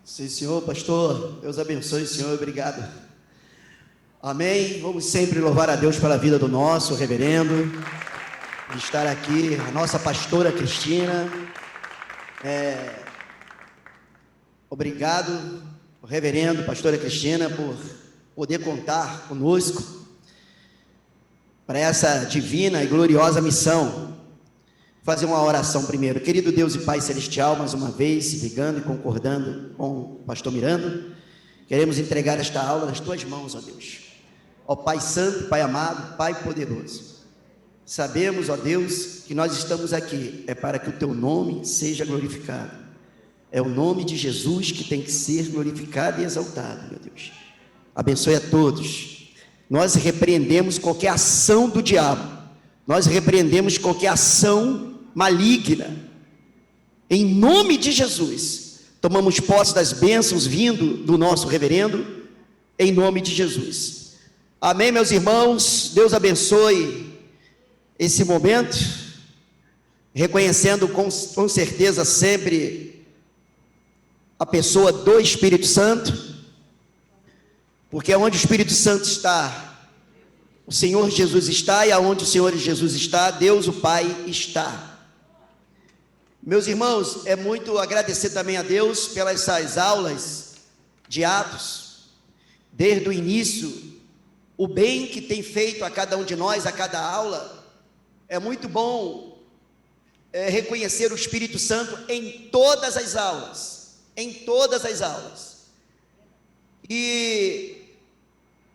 Sim, senhor, pastor. Deus abençoe, senhor. Obrigado. Amém. Vamos sempre louvar a Deus pela vida do nosso reverendo, de estar aqui, a nossa pastora Cristina. Obrigado, reverendo, pastora Cristina, por poder contar conosco para essa divina e gloriosa missão. Fazer uma oração primeiro. Querido Deus e Pai Celestial, mais uma vez, se ligando e concordando com o pastor Miranda, queremos entregar esta aula nas tuas mãos, ó Deus. Ó Pai Santo, Pai amado, Pai poderoso, sabemos, ó Deus, que nós estamos aqui, é para que o teu nome seja glorificado. É o nome de Jesus que tem que ser glorificado e exaltado, meu Deus. Abençoe a todos. Nós repreendemos qualquer ação do diabo, nós repreendemos qualquer ação maligna, em nome de Jesus. Tomamos posse das bênçãos vindo do nosso reverendo, em nome de Jesus. Amém, meus irmãos. Deus abençoe esse momento, reconhecendo com certeza sempre a pessoa do Espírito Santo, porque onde o Espírito Santo está, o Senhor Jesus está, e aonde o Senhor Jesus está, Deus o Pai está. Meus irmãos, é muito agradecer também a Deus pelas essas aulas de Atos, desde o início, o bem que tem feito a cada um de nós, a cada aula. É muito bom reconhecer o Espírito Santo em todas as aulas, e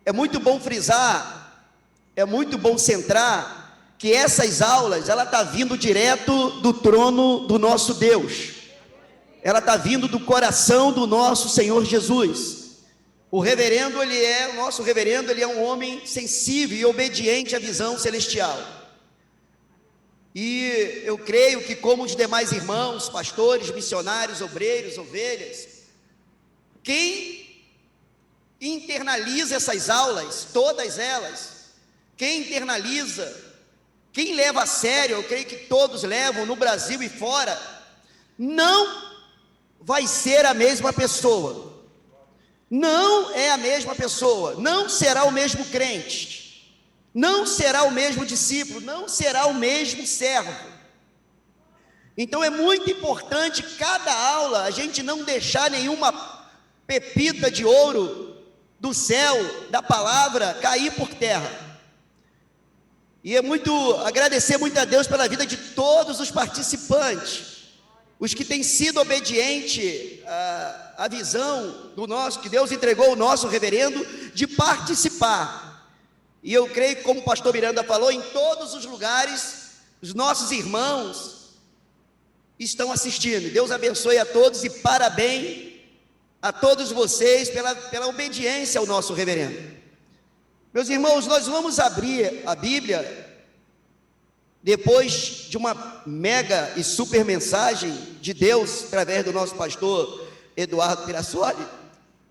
é muito bom frisar, é muito bom centrar, que essas aulas, ela está vindo direto do trono do nosso Deus, ela está vindo do coração do nosso Senhor Jesus. O reverendo, o nosso reverendo, ele é um homem sensível e obediente à visão celestial, e eu creio que, como os demais irmãos, pastores, missionários, obreiros, ovelhas, quem internaliza essas aulas, todas elas, quem internaliza, quem leva a sério, eu creio que todos levam, no Brasil e fora, não vai ser a mesma pessoa, não é a mesma pessoa, não será o mesmo crente, não será o mesmo discípulo, não será o mesmo servo. Então é muito importante, cada aula, a gente não deixar nenhuma pepita de ouro do céu, da palavra, cair por terra. E é agradecer muito a Deus pela vida de todos os participantes, os que têm sido obedientes à visão que Deus entregou ao nosso reverendo, de participar. E eu creio que, como o pastor Miranda falou, em todos os lugares, os nossos irmãos estão assistindo. Deus abençoe a todos e parabéns a todos vocês pela obediência ao nosso reverendo. Meus irmãos, nós vamos abrir a Bíblia, depois de uma mega e super mensagem de Deus, através do nosso pastor Eduardo Pirassoli.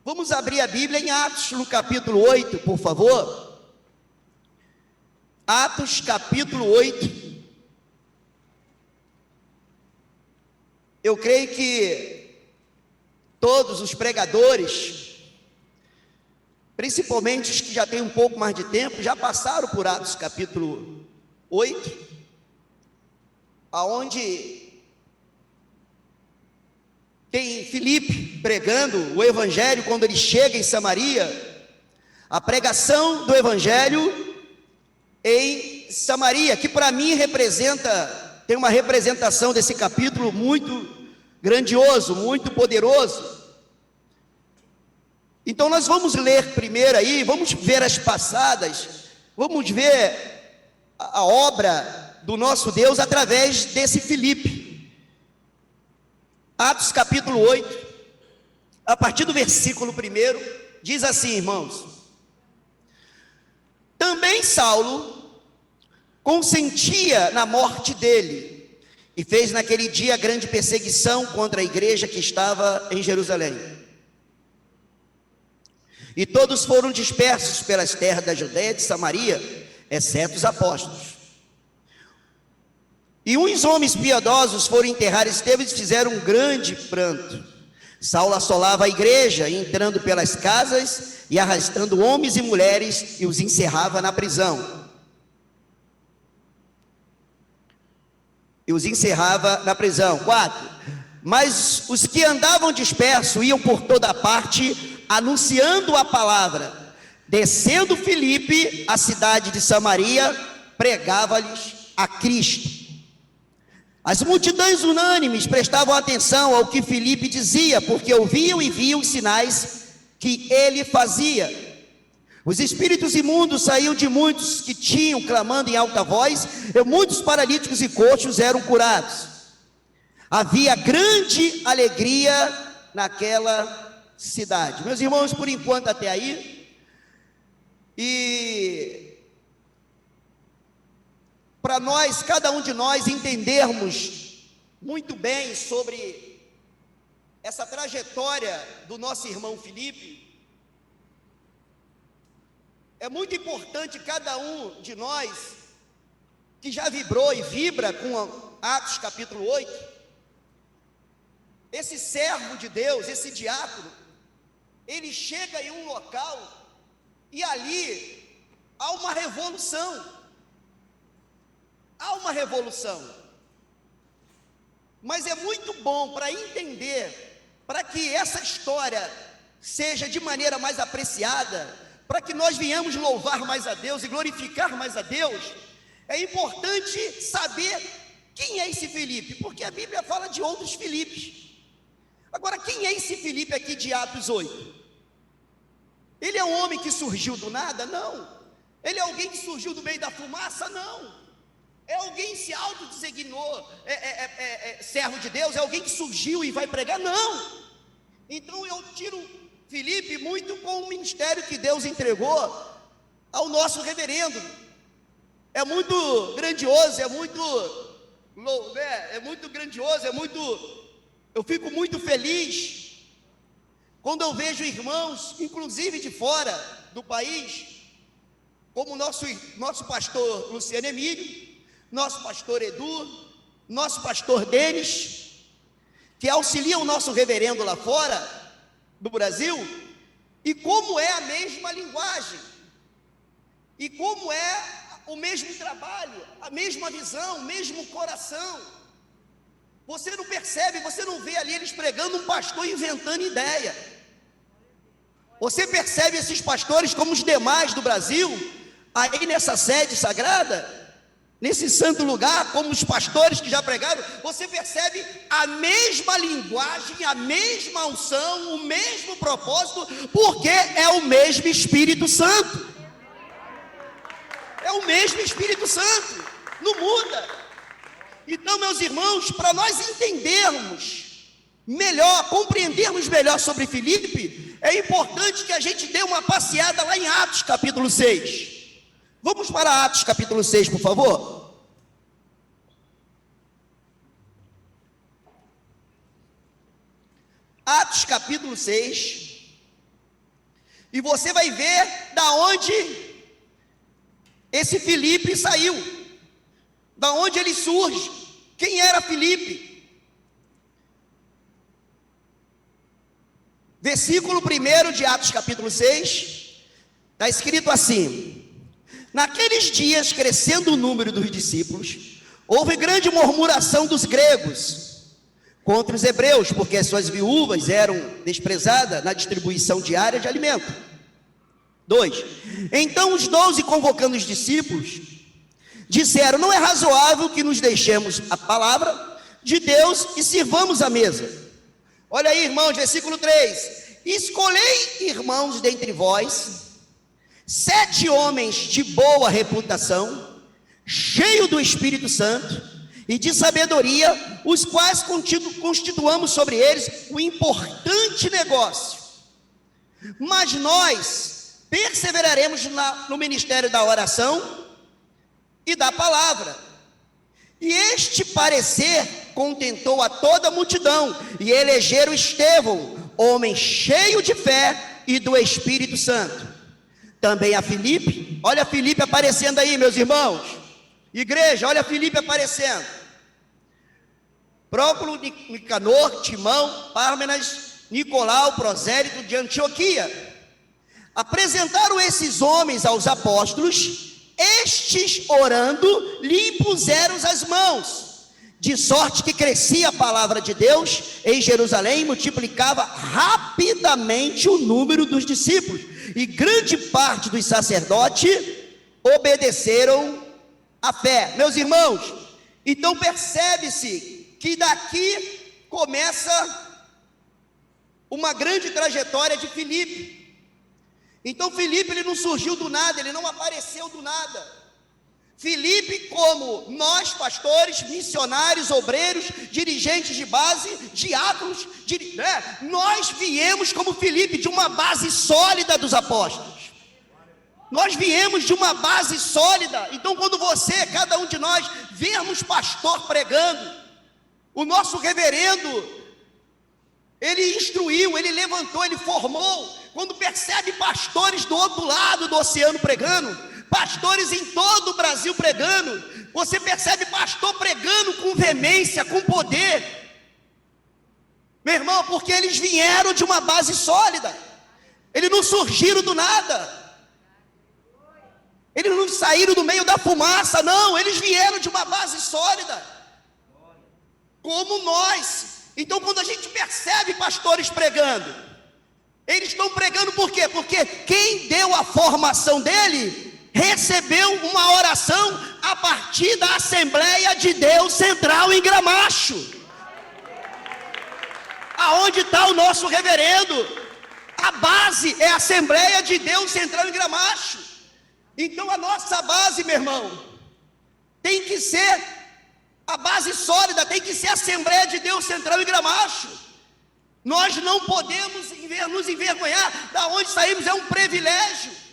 Vamos abrir a Bíblia em Atos, no capítulo 8, por favor. Atos, capítulo 8. Eu creio que todos os pregadores, principalmente os que já têm um pouco mais de tempo, já passaram por Atos capítulo 8, aonde tem Filipe pregando o evangelho. Quando ele chega em Samaria, a pregação do evangelho em Samaria, que para mim tem uma representação desse capítulo muito grandioso, muito poderoso. Então nós vamos ler primeiro aí, vamos ver as passadas, vamos ver a obra do nosso Deus através desse Filipe. Atos capítulo 8, a partir do versículo 1, diz assim, irmãos: também Saulo consentia na morte dele, e fez naquele dia grande perseguição contra a igreja que estava em Jerusalém. E todos foram dispersos pelas terras da Judéia e de Samaria, exceto os apóstolos. E uns homens piedosos foram enterrar Estevão e fizeram um grande pranto. Saulo assolava a igreja, entrando pelas casas e arrastando homens e mulheres, e os encerrava na prisão. E os encerrava na prisão. 4. Mas os que andavam dispersos iam por toda parte, anunciando a palavra. Descendo Filipe, a cidade de Samaria, pregava-lhes a Cristo. As multidões unânimes prestavam atenção ao que Filipe dizia, porque ouviam e viam os sinais que ele fazia. Os espíritos imundos saíam de muitos que tinham, clamando em alta voz, e muitos paralíticos e coxos eram curados. Havia grande alegria naquela cidade. Meus irmãos, por enquanto até aí, e para nós, cada um de nós entendermos muito bem sobre essa trajetória do nosso irmão Filipe, é muito importante cada um de nós que já vibrou e vibra com Atos capítulo 8, esse servo de Deus, esse diácono, ele chega em um local e ali há uma revolução. Há uma revolução. Mas é muito bom para entender, para que essa história seja de maneira mais apreciada, para que nós venhamos louvar mais a Deus e glorificar mais a Deus, é importante saber quem é esse Filipe, porque a Bíblia fala de outros Filipes. Agora, quem é esse Filipe aqui de Atos 8? Ele é um homem que surgiu do nada? Não. Ele é alguém que surgiu do meio da fumaça? Não. É alguém que se autodesignou servo de Deus? É alguém que surgiu e vai pregar? Não. Então eu tiro Filipe muito com o ministério que Deus entregou ao nosso reverendo. É muito grandioso, eu fico muito feliz quando eu vejo irmãos, inclusive de fora do país, como nosso pastor Luciano Emílio, nosso pastor Edu, nosso pastor Denis, que auxiliam o nosso reverendo lá fora do Brasil, e como é a mesma linguagem, e como é o mesmo trabalho, a mesma visão, o mesmo coração. Você não percebe, você não vê ali eles pregando um pastor inventando ideia. Você percebe esses pastores como os demais do Brasil, aí nessa sede sagrada, nesse santo lugar, como os pastores que já pregaram, você percebe a mesma linguagem, a mesma unção, o mesmo propósito, porque é o mesmo Espírito Santo. É o mesmo Espírito Santo, não muda. Então, meus irmãos, para nós entendermos melhor, compreendermos melhor sobre Filipe, é importante que a gente dê uma passeada lá em Atos capítulo 6. Vamos para Atos capítulo 6, por favor. Atos capítulo 6. E você vai ver da onde esse Filipe saiu, da onde ele surge. Quem era Filipe? Versículo 1 de Atos capítulo 6, está escrito assim: naqueles dias, crescendo o número dos discípulos, houve grande murmuração dos gregos contra os hebreus, porque as suas viúvas eram desprezadas na distribuição diária de alimento. 2. Então os 12, convocando os discípulos, disseram: não é razoável que nos deixemos a palavra de Deus e sirvamos a mesa. Olha aí, irmãos, versículo 3: escolhei, irmãos, dentre vós 7 homens de boa reputação, cheios do Espírito Santo e de sabedoria, os quais constituamos sobre eles um importante negócio. Mas nós perseveraremos no ministério da oração e da palavra. E este parecer contentou a toda a multidão, e elegeram Estevão, homem cheio de fé e do Espírito Santo. Também a Filipe, olha Filipe aparecendo aí, meus irmãos. Igreja, olha Filipe aparecendo. Próculo, Nicanor, Timão, Pármenas, Nicolau, prosélito de Antioquia. Apresentaram esses homens aos apóstolos, estes orando, lhe impuseram as mãos, de sorte que crescia a palavra de Deus em Jerusalém, multiplicava rapidamente o número dos discípulos, e grande parte dos sacerdotes obedeceram à fé. Meus irmãos, então percebe-se que daqui começa uma grande trajetória de Filipe. Então Filipe, ele não surgiu do nada, ele não apareceu do nada. Filipe, como nós pastores, missionários, obreiros, dirigentes de base, diáconos, nós viemos como Filipe de uma base sólida dos apóstolos. Nós viemos de uma base sólida. Então quando você, cada um de nós, vermos pastor pregando, o nosso reverendo, ele instruiu, ele levantou, ele formou. Quando percebe pastores do outro lado do oceano pregando, pastores em todo o Brasil pregando, você percebe pastor pregando com veemência, com poder, meu irmão, porque eles vieram de uma base sólida, eles não surgiram do nada, eles não saíram do meio da fumaça, não, eles vieram de uma base sólida, como nós. Então quando a gente percebe pastores pregando, eles estão pregando por quê? Porque quem deu a formação dele, recebeu uma oração a partir da Assembleia de Deus Central em Gramacho. Aonde está o nosso reverendo? A base é a Assembleia de Deus Central em Gramacho. Então a nossa base, meu irmão, tem que ser a base sólida, tem que ser a Assembleia de Deus Central em Gramacho. Nós não podemos nos envergonhar da onde saímos, é um privilégio.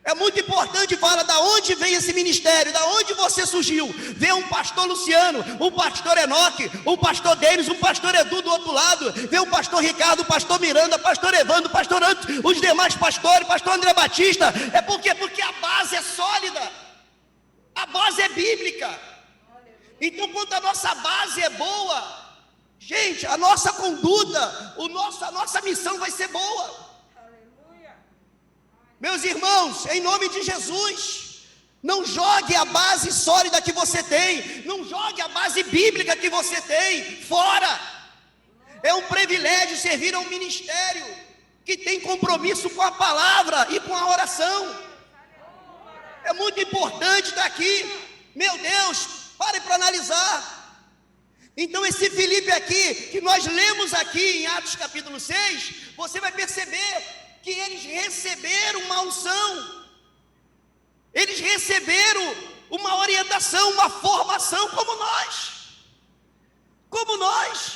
É muito importante falar da onde vem esse ministério, da onde você surgiu. Vê um pastor Luciano, um pastor Enoque, um pastor Denis, um pastor Edu do outro lado. Vê o pastor Ricardo, o pastor Miranda, o pastor Evandro, o pastor Antes, os demais pastores, pastor André Batista. É porque a base é sólida, a base é bíblica. Então quando a nossa base é boa, gente, a nossa conduta, a nossa missão vai ser boa. Meus irmãos, em nome de Jesus, não jogue a base sólida que você tem, não jogue a base bíblica que você tem fora. É um privilégio servir a um ministério que tem compromisso com a palavra e com a oração. É muito importante estar aqui. Meu Deus, pare para analisar. Então esse Filipe aqui, que nós lemos aqui em Atos capítulo 6, você vai perceber que eles receberam uma unção, eles receberam uma orientação, uma formação como nós.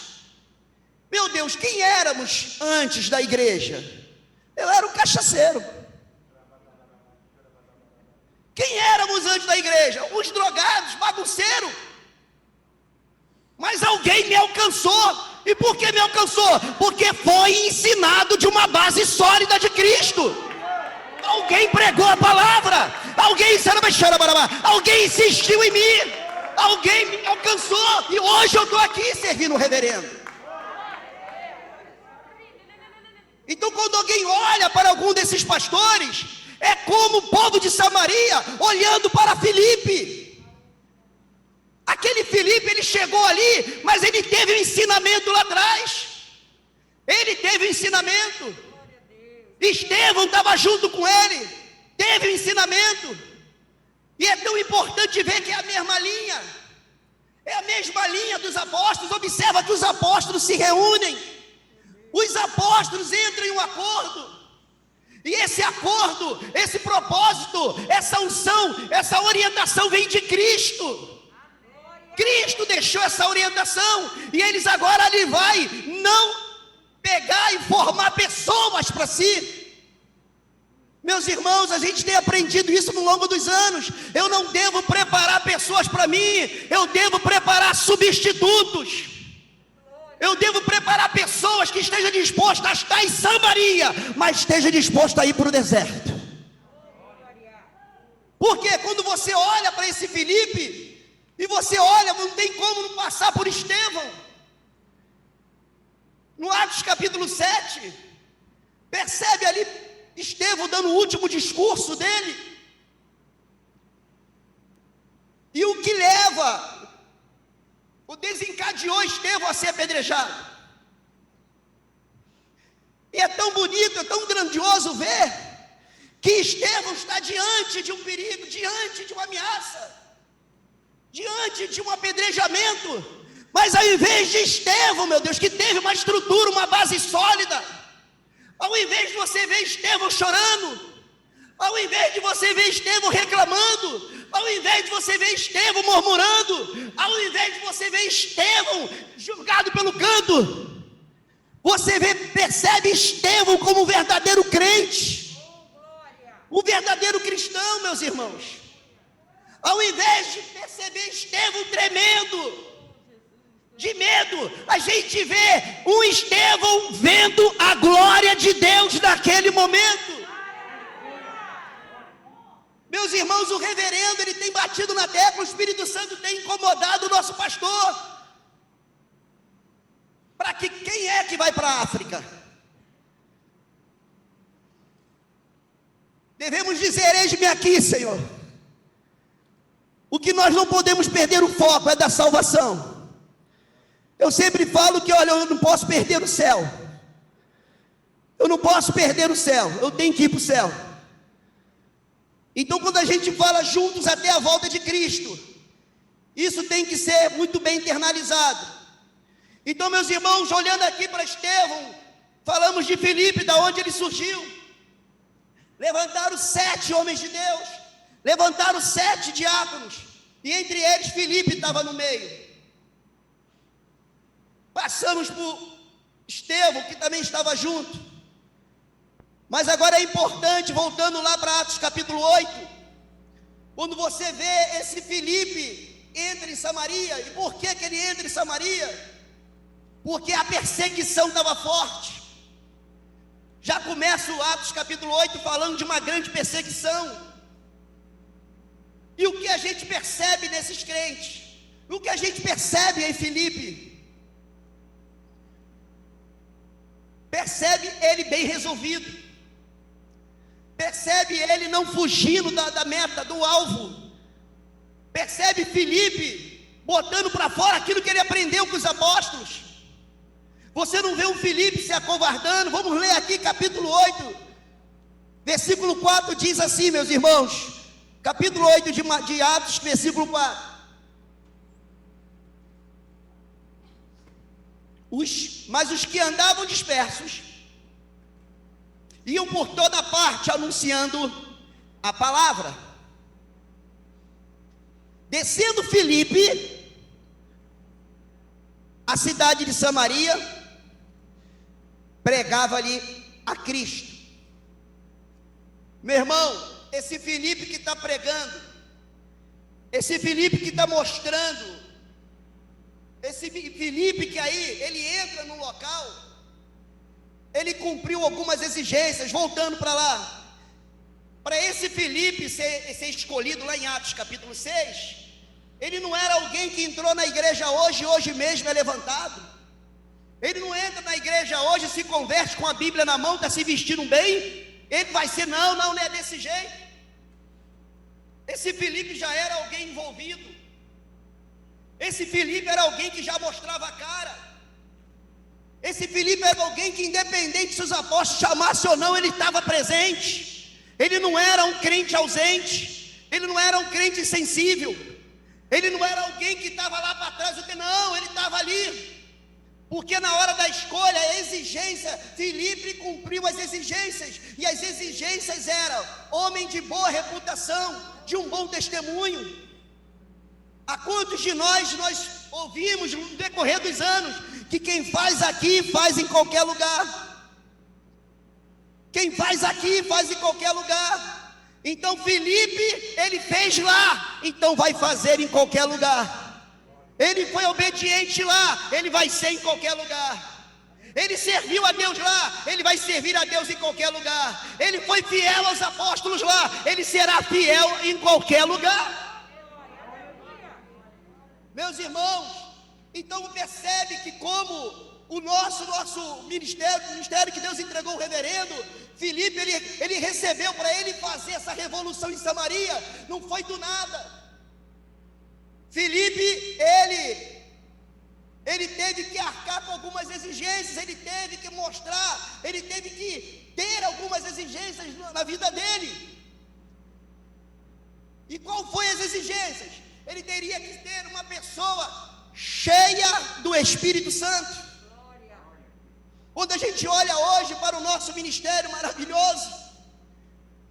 Meu Deus, quem éramos antes da igreja? Eu era um cachaceiro. Quem éramos antes da igreja? Os drogados, bagunceiros. Mas alguém me alcançou. E por que me alcançou? Porque foi ensinado de uma base sólida de Cristo. Alguém pregou a palavra, alguém insistiu em mim, alguém me alcançou, e hoje eu estou aqui servindo o reverendo. Então quando alguém olha para algum desses pastores, é como o povo de Samaria olhando para Filipe. Aquele Filipe, ele chegou ali, mas ele teve um ensinamento lá atrás. Ele teve um ensinamento. Estevão estava junto com ele, teve um ensinamento. E é tão importante ver que é a mesma linha. É a mesma linha dos apóstolos. Observa que os apóstolos se reúnem. Os apóstolos entram em um acordo. E esse acordo, esse propósito, essa unção, essa orientação vem de Cristo. Cristo deixou essa orientação, e eles agora ali vai não pegar e formar pessoas para si. Meus irmãos, a gente tem aprendido isso no longo dos anos. Eu não devo preparar pessoas para mim, eu devo preparar substitutos. Eu devo preparar pessoas que estejam dispostas a estar em Samaria, mas estejam dispostas a ir para o deserto. Porque quando você olha para esse Filipe, e você olha, não tem como não passar por Estevão. No Atos capítulo 7, percebe ali Estevão dando o último discurso dele. E o que desencadeou Estevão a ser apedrejado. E é tão bonito, é tão grandioso ver que Estevão está diante de um perigo, diante de uma ameaça, diante de um apedrejamento. Mas ao invés de Estevão, meu Deus, que teve uma estrutura, uma base sólida, ao invés de você ver Estevão chorando, ao invés de você ver Estevão reclamando, ao invés de você ver Estevão murmurando, ao invés de você ver Estevão julgado pelo canto, você percebe Estevão como um verdadeiro crente, um verdadeiro cristão, meus irmãos. Ao invés de perceber Estevão tremendo de medo, a gente vê um Estevão vendo a glória de Deus naquele momento. Meus irmãos, o reverendo, ele tem batido na tecla, o Espírito Santo tem incomodado o nosso pastor. Para que quem é que vai para a África? Devemos dizer: eis-me aqui, Senhor. O que nós não podemos perder o foco é da salvação. Eu sempre falo que, olha, eu não posso perder o céu. Eu não posso perder o céu, eu tenho que ir para o céu. Então, quando a gente fala juntos até a volta de Cristo, isso tem que ser muito bem internalizado. Então, meus irmãos, olhando aqui para Estevão, falamos de Filipe, da onde ele surgiu. Levantaram 7 homens de Deus, levantaram 7 diáconos, e entre eles Filipe estava no meio. Passamos por Estevão, que também estava junto. Mas agora é importante, voltando lá para Atos capítulo 8, quando você vê esse Filipe entra em Samaria. E por que ele entra em Samaria? Porque a perseguição estava forte. Já começa o Atos capítulo 8 falando de uma grande perseguição. E o que a gente percebe nesses crentes? O que a gente percebe em Filipe? Percebe ele bem resolvido. Percebe ele não fugindo da meta, do alvo. Percebe Filipe botando para fora aquilo que ele aprendeu com os apóstolos. Você não vê um Filipe se acovardando. Vamos ler aqui capítulo 8, versículo 4, diz assim, meus irmãos. Capítulo 8 de Atos, versículo 4. Mas os que andavam dispersos iam por toda parte anunciando a palavra. Descendo Filipe, a cidade de Samaria, pregava ali a Cristo. Meu irmão, esse Filipe que está pregando, esse Filipe que está mostrando, esse Filipe que aí, ele entra no local, ele cumpriu algumas exigências. Voltando para lá, para esse Filipe ser escolhido lá em Atos capítulo 6, ele não era alguém que entrou na igreja hoje mesmo é levantado. Ele não entra na igreja hoje, se converte com a Bíblia na mão, está se vestindo bem, ele vai ser, não é desse jeito. Esse Filipe já era alguém envolvido. Esse Filipe era alguém que já mostrava a cara. Esse Filipe era alguém que, independente se os apóstolos chamassem ou não, ele estava presente. Ele não era um crente ausente, ele não era um crente insensível, ele não era alguém que estava lá para trás, não, ele estava ali. Porque na hora da escolha, a exigência, Filipe cumpriu as exigências, e as exigências eram homem de boa reputação, de um bom testemunho. A quantos de nós ouvimos no decorrer dos anos que quem faz aqui faz em qualquer lugar? Quem faz aqui faz em qualquer lugar. Então Filipe, ele fez lá, então vai fazer em qualquer lugar. Ele foi obediente lá, ele vai ser em qualquer lugar. Ele serviu a Deus lá, ele vai servir a Deus em qualquer lugar. Ele foi fiel aos apóstolos lá, ele será fiel em qualquer lugar. Meus irmãos, então percebe que como o nosso ministério, o ministério que Deus entregou ao reverendo Filipe, ele recebeu para ele fazer essa revolução em Samaria, não foi do nada. Filipe, ele teve que arcar com algumas exigências, ele teve que mostrar, ele teve que ter algumas exigências na vida dele. E qual foi as exigências? Ele teria que ter uma pessoa cheia do Espírito Santo. Quando a gente olha hoje para o nosso ministério maravilhoso,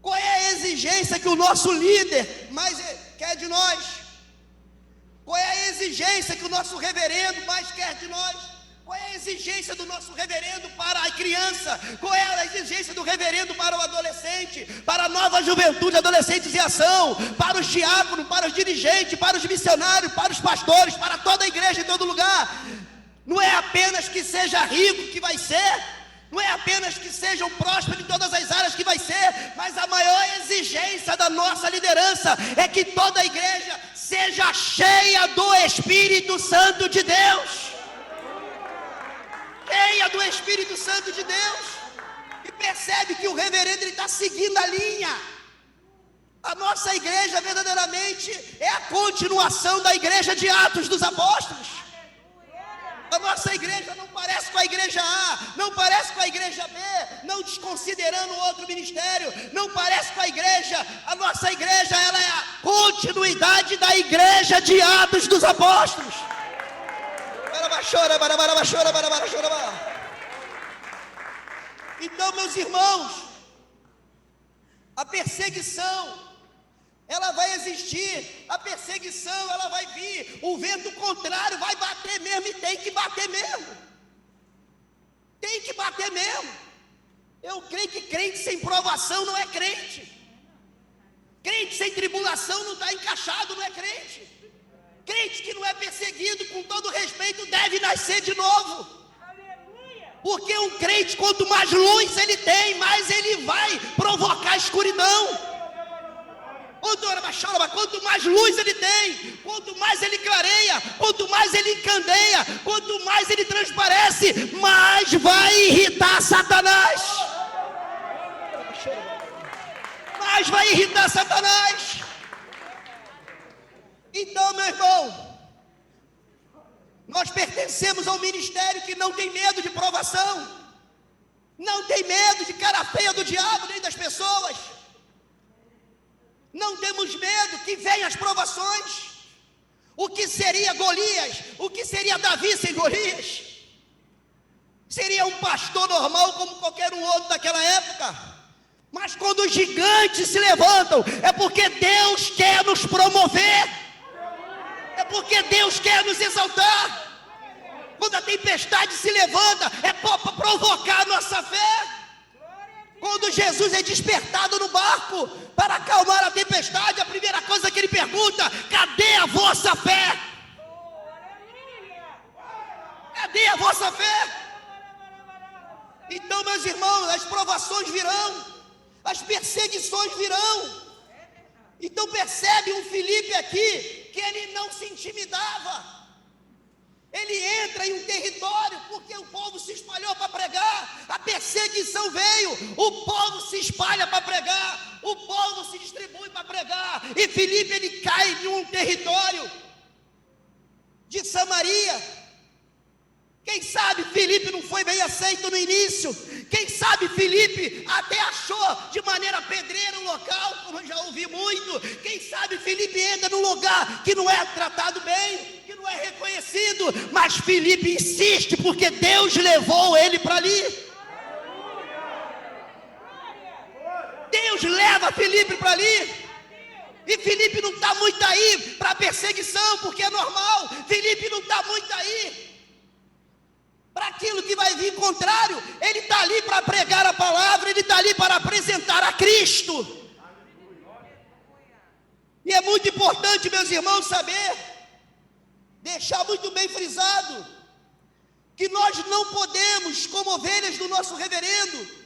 qual é a exigência que o nosso líder mais quer de nós? Qual é a exigência que o nosso reverendo mais quer de nós? Qual é a exigência do nosso reverendo para a criança? Qual é a exigência do reverendo para o adolescente? Para a nova juventude, adolescentes em ação? Para os diáconos, para os dirigentes, para os missionários, para os pastores, para toda a igreja em todo lugar? Não é apenas que seja rico que vai ser, não é apenas que sejam prósperos em todas as áreas que vai ser, mas a maior exigência da nossa liderança é que toda a igreja seja cheia do Espírito Santo de Deus. Cheia do Espírito Santo de Deus. E percebe que o reverendo está seguindo a linha. A nossa igreja verdadeiramente é a continuação da igreja de Atos dos Apóstolos. A nossa igreja não parece com a igreja A, não parece com a igreja B, não desconsiderando outro ministério, não parece com a nossa igreja, ela é a continuidade da igreja de Atos dos Apóstolos. Então, meus irmãos, a perseguição, ela vai existir, a perseguição, ela vai vir, o vento contrário vai bater mesmo, e tem que bater mesmo, tem que bater mesmo. Eu creio que crente sem provação não é crente, crente sem tribulação não está encaixado, não é crente, crente que não é perseguido, com todo respeito, deve nascer de novo, porque um crente, quanto mais luz ele tem, mais ele vai provocar a escuridão. Quanto mais luz ele tem, quanto mais ele clareia, quanto mais ele encandeia, quanto mais ele transparece, mais vai irritar Satanás. Mais vai irritar Satanás. Então, meu irmão, nós pertencemos ao ministério que não tem medo de provação, não tem medo de cara feia do diabo nem das pessoas. Não temos medo que venham as provações. O que seria Golias? O que seria Davi sem Golias? Seria um pastor normal como qualquer um outro daquela época. Mas quando os gigantes se levantam, é porque Deus quer nos promover, é porque Deus quer nos exaltar. Quando a tempestade se levanta, é para provocar a nossa fé. Quando Jesus é despertado no barco para acalmar a tempestade, a primeira coisa que ele pergunta: cadê a vossa fé? Cadê a vossa fé? Então, meus irmãos, as provações virão, as perseguições virão. Então percebe um Filipe aqui, que ele não se intimidava. Ele entra em um território, porque o povo se espalhou para pregar, a perseguição veio, o povo se espalha para pregar, o povo se distribui para pregar, e Filipe ele cai em um território de Samaria. Quem sabe Filipe não foi bem aceito no início, quem sabe Filipe até achou de maneira pedreira um local, como eu já ouvi muito, quem sabe Filipe entra num lugar que não é tratado bem, que não é reconhecido, mas Filipe insiste, porque Deus levou ele para ali. Deus leva Filipe para ali. E Filipe não está muito aí para perseguição, porque é normal. Filipe não está muito aí para aquilo que vai vir contrário. Ele está ali para pregar a palavra, ele está ali para apresentar a Cristo. E é muito importante, meus irmãos, saber, deixar muito bem frisado, que nós não podemos, como ovelhas do nosso reverendo,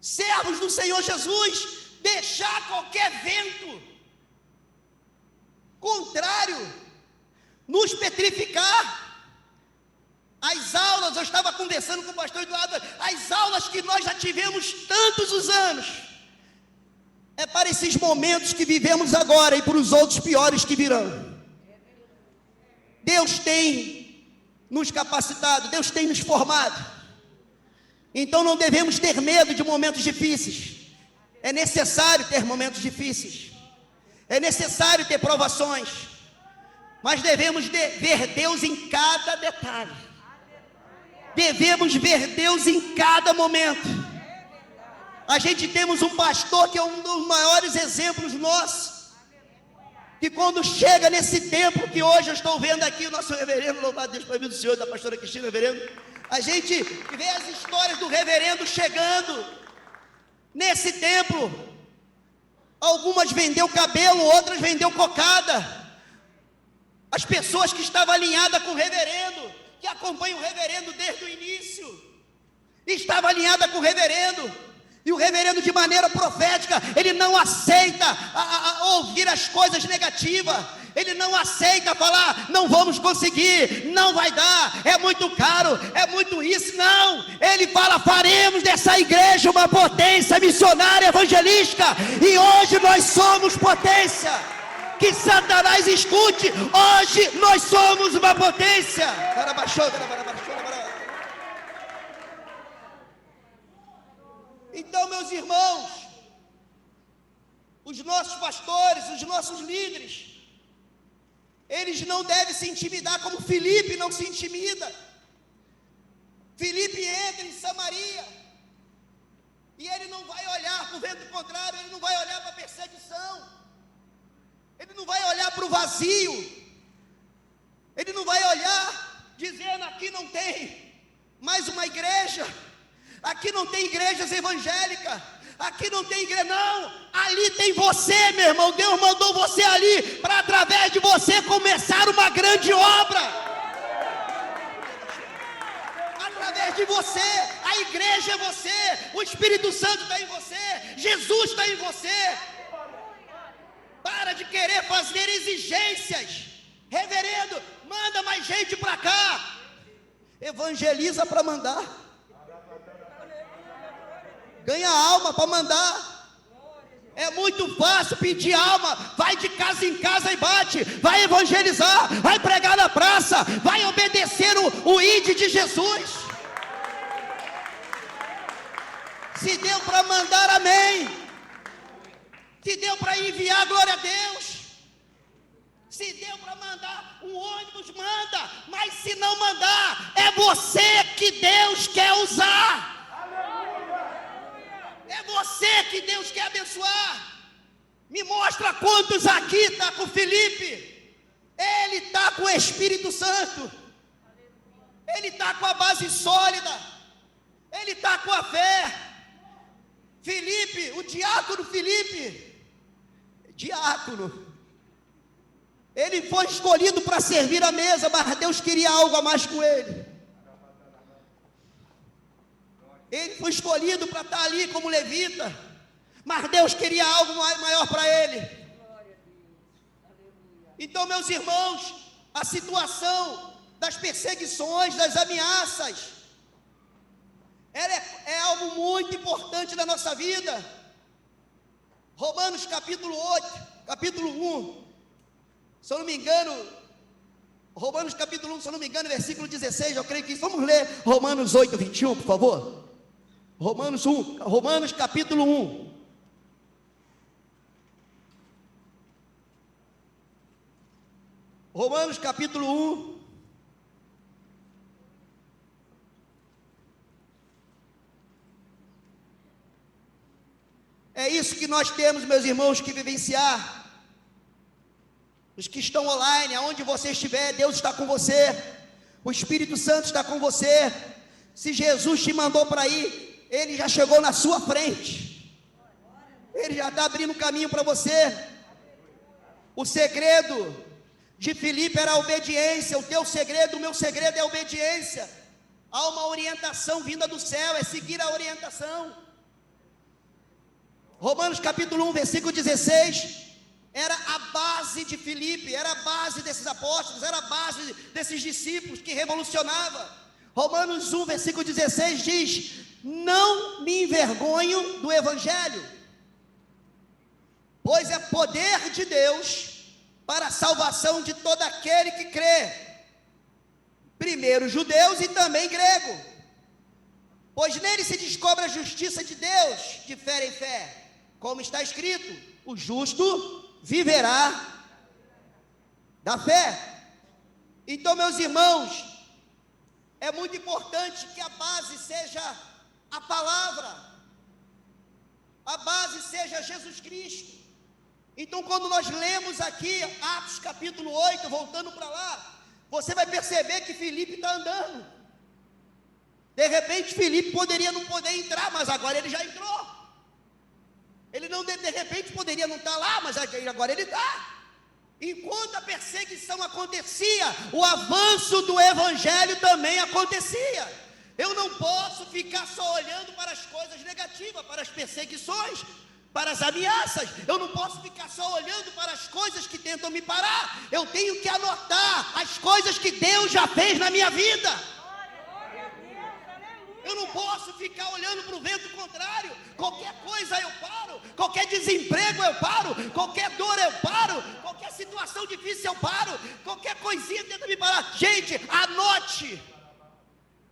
servos do Senhor Jesus, deixar qualquer vento contrário nos petrificar. As aulas, eu estava conversando com o pastor Eduardo, as aulas que nós já tivemos tantos os anos, é para esses momentos que vivemos agora e para os outros piores que virão. Deus tem nos capacitado, Deus tem nos formado. Então não devemos ter medo de momentos difíceis. É necessário ter momentos difíceis. É necessário ter provações. Mas devemos ver Deus em cada detalhe. Devemos ver Deus em cada momento. A gente temos um pastor que é um dos maiores exemplos nossos, que quando chega nesse tempo que hoje eu estou vendo aqui, o nosso reverendo, louvado Deus, para mim do Senhor, da pastora Cristina, reverendo, a gente vê as histórias do reverendo chegando nesse templo. Algumas vendeu cabelo, outras vendeu cocada. As pessoas que estavam alinhadas com o reverendo, que acompanham o reverendo desde o início, estava alinhada com o reverendo, e o reverendo, de maneira profética, ele não aceita ouvir as coisas negativas, ele não aceita falar, não vamos conseguir, não vai dar, é muito caro, é muito isso, não, ele fala, faremos dessa igreja uma potência missionária evangelística, e hoje nós somos potência. Que Satanás escute, hoje nós somos uma potência. Então, meus irmãos, os nossos pastores, os nossos líderes, eles não devem se intimidar como Filipe não se intimida. Filipe entra em Samaria e ele não vai olhar para o vento contrário, ele não vai olhar para a perseguição, ele não vai olhar para o vazio, ele não vai olhar dizendo, aqui não tem mais uma igreja, aqui não tem igrejas evangélicas, aqui não tem igreja, não, ali tem você, meu irmão, Deus mandou você ali, para através de você começar uma grande obra, através de você, a igreja é você, o Espírito Santo está em você, Jesus está em você. Para de querer fazer exigências. Reverendo, manda mais gente para cá. Evangeliza para mandar. Ganha alma para mandar. É muito fácil pedir alma. Vai de casa em casa e bate. Vai evangelizar. Vai pregar na praça. Vai obedecer o ID de Jesus. Se deu para mandar, amém. Se deu para enviar, glória a Deus. Se deu para mandar um ônibus, manda. Mas se não mandar, é você que Deus quer usar. É você que Deus quer abençoar. Me mostra quantos aqui está com Filipe. Ele está com o Espírito Santo. Ele está com a base sólida. Ele está com a fé. Filipe, o diácono Filipe, diácono, ele foi escolhido para servir a mesa, mas Deus queria algo a mais com ele. Ele foi escolhido para estar ali como levita, mas Deus queria algo maior para ele. Então, meus irmãos, a situação das perseguições, das ameaças, ela é algo muito importante na nossa vida. Romanos capítulo 8, capítulo 1, se eu não me engano, Romanos capítulo 1, se eu não me engano, versículo 16, eu creio que isso. Vamos ler Romanos 8, 21, por favor. Romanos capítulo 1. Romanos capítulo 1. É isso que nós temos, meus irmãos, que vivenciar. Os que estão online, aonde você estiver, Deus está com você. O Espírito Santo está com você. Se Jesus te mandou para ir, Ele já chegou na sua frente. Ele já está abrindo caminho para você. O segredo de Filipe era a obediência. O teu segredo, o meu segredo é a obediência. Há uma orientação vinda do céu, é seguir a orientação. Romanos capítulo 1, versículo 16, era a base de Filipe, era a base desses apóstolos, era a base desses discípulos que revolucionava. Romanos 1, versículo 16 diz: não me envergonho do Evangelho, pois é poder de Deus para a salvação de todo aquele que crê, primeiro judeus e também grego, pois nele se descobre a justiça de Deus, de fé em fé, como está escrito: o justo viverá da fé. Então, meus irmãos, é muito importante que a base seja a palavra, a base seja Jesus Cristo. Então, quando nós lemos aqui Atos capítulo 8, voltando para lá, você vai perceber que Filipe está andando. De repente Filipe poderia não poder entrar, mas agora ele já entrou. Ele não, de repente poderia não estar lá, mas agora ele está. Enquanto a perseguição acontecia, o avanço do Evangelho também acontecia. Eu não posso ficar só olhando para as coisas negativas, para as perseguições, para as ameaças. Eu não posso ficar só olhando para as coisas que tentam me parar. Eu tenho que anotar as coisas que Deus já fez na minha vida. Eu não posso ficar olhando para o vento contrário. Qualquer coisa eu paro, qualquer desemprego eu paro, qualquer dor eu paro, qualquer situação difícil eu paro, qualquer coisinha tenta me parar. Gente, anote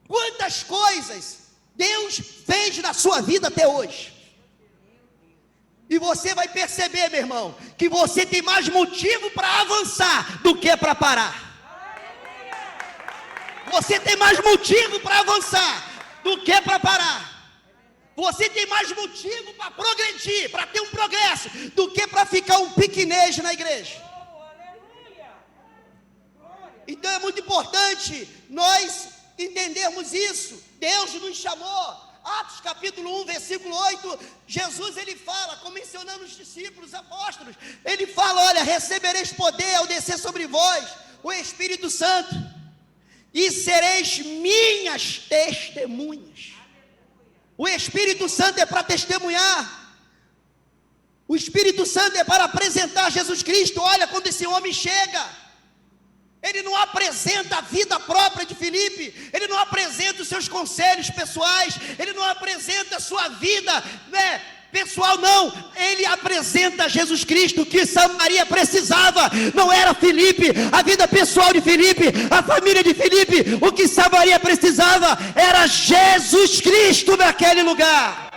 quantas coisas Deus fez na sua vida até hoje. E você vai perceber, meu irmão, que você tem mais motivo para avançar do que para parar. Você tem mais motivo para avançar do que para parar. Você tem mais motivo para progredir, para ter um progresso, do que para ficar um piquenejo na igreja. Então é muito importante nós entendermos isso. Deus nos chamou. Atos capítulo 1, versículo 8, Jesus ele fala, como mencionando os discípulos, apóstolos, ele fala: olha, recebereis poder ao descer sobre vós o Espírito Santo, e sereis minhas testemunhas. O Espírito Santo é para testemunhar. O Espírito Santo é para apresentar Jesus Cristo. Olha, quando esse homem chega, ele não apresenta a vida própria de Filipe, ele não apresenta os seus conselhos pessoais, ele não apresenta a sua vida, pessoal, não. Ele apresenta Jesus Cristo. Que Samaria precisava não era Filipe, a vida pessoal de Filipe, a família de Filipe. O que Samaria precisava era Jesus Cristo naquele lugar.